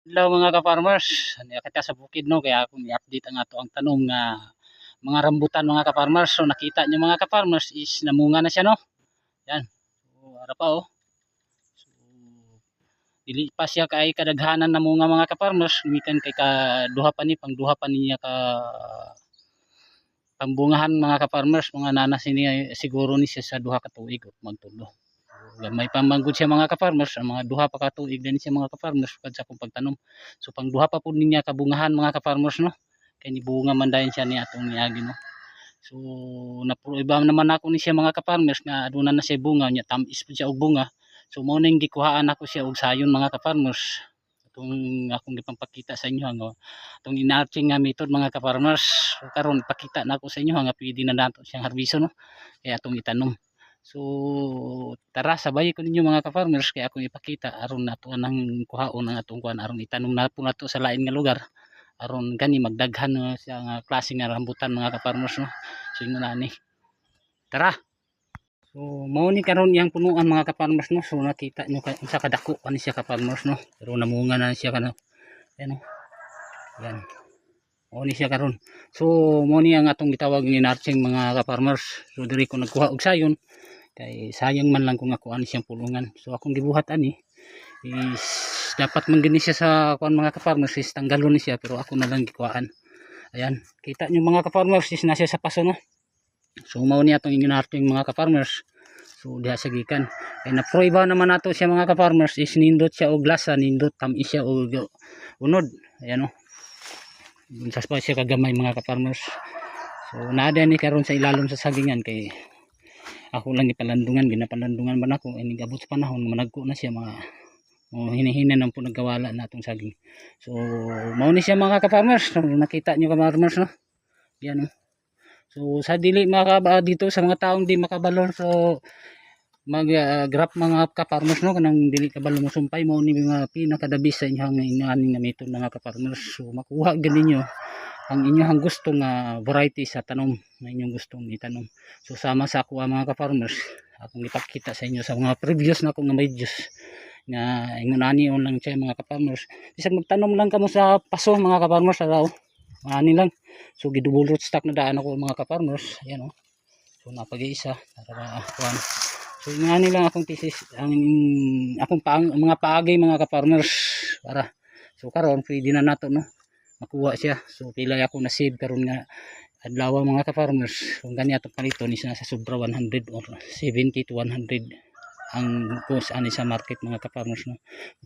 Hello mga ka-farmers, kita sa bukid no, kaya akong i-update ang ato ang tanong nga mga rambutan mga ka-farmers. So nakita nyo mga ka-farmers is namunga na siya no. Yan. So ara pa oh. So dili pa siya kay kadaghanan namunga mga ka-farmers, mikan kay kaduha pa ni pangduha pa niya ka pambungahan mga ka-farmers, mga nanas niya siguro ni siya sa duha ka tuig ug magtulo. May pamanggod siya mga ka-farmers, ang mga duha pa ka tuig din siya mga ka-farmers kad sa akong pagtanom. So pang duha pa pud niya kabungahan mga ka-farmers no. Kay ni bunga man dayon siya ni atong niagi no. So napruiba naman ako ni siya mga ka-farmers nga aduna na siya bunga nya tamis pud siya og bunga. So mao ning gikuhaan ako siya og sayon mga ka-farmers. Itong akong gipampakita sa inyo nga itong inarching nga method mga ka-farmers. So karon pakita na ako sa inyo nga pwede na nato siyang harbiso no. Kaya atong itanom. So tara sabay ko ninyo mga ka-farmers kaya akong ipakita aron nato nang kuhaon ang atong kuan aron itanom na po nato sa lain nga lugar aron gani magdaghan siya nga klase nga rambutan mga ka-farmers no. So ingon na ni. Tara. So mao ni karon yang punuan mga ka-farmers no. So nakita nyo sa kadako ani siya ka-farmers no. Pero namunga na siya kana. Ayan no. Yan. Mao ni siya karon. So mao ni ang atong gitawag ni nurturing mga ka-farmers. So diri ko nagkuha og sayon. Kay sayang man lang kung ako ani siyang pulungan. So akong gibuhat ani is dapat man gini siya sa kuan mga ka-farmers is tanggalon ni siya pero ako na lang gikuhaan. Ayan, kita nyo mga ka-farmers is nasa sa paso no. So mao ni atong inginarting mga ka-farmers. So diha sa gikan. Kay na-prueba naman nato siya mga ka-farmers is nindot siya og lasa, nindot tamis siya og unod. Ayan no. Unsas pa siya kagamay mga ka-farmers. So naada ni karon sa ilalom sa sagingan kay ako lang ipalandungan, ginapalandungan man ako inig abot sa panahon managko na siya mga hinihinan ng po nagkawala na itong saging. So mao ni siya mga ka-farmers. So, nakita nyo ka-farmers no. Yan no. So sa dili makaba dito sa mga taong di makabalo so mag grab mga ka-farmers no kanang dili kabalo mo sumpay mao ni mga pinakadabis sa inyong inaani nga method mga ka-farmers. So makuha ganin nyo ang inyong gusto nga variety sa tanom na inyong gustong itanom. So sama sa ako mga ka-farmers akong ipakita sa inyo sa mga previous na akong videos nga ingon ani on lang siya mga ka-farmers. Bisag magtanom lang kamo sa paso mga ka-farmers araw. Ani lang. So gidouble root stock na daan ako mga ka-farmers. Ayan oh. So napag-iisa para kuan. So ingani lang akong thesis ang akong mga paagay mga ka-farmers para so karon pwede na nato no makuha siya. So pila ako na save karon nga adlaw mga ka-farmers. Kung gani atong paliton is nasa sobra 100 or 70 to 100 ang cost ani sa market mga ka-farmers no.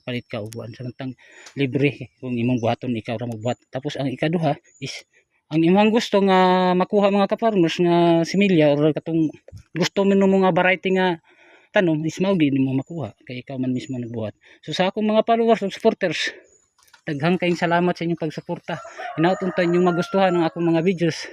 Palit ka ubuan samtang libre kung imong buhaton ikaw ra magbuhat. Tapos ang ikaduha is ang imong gusto nga makuha mga ka-farmers nga similya or katong gusto mo mga variety nga tanom is mao gid mo makuha kay ikaw man mismo nagbuhat. So sa akong mga followers ug supporters daghang kayong salamat sa inyong pagsuporta. Inaot unta inyong magustuhan ang akong mga videos.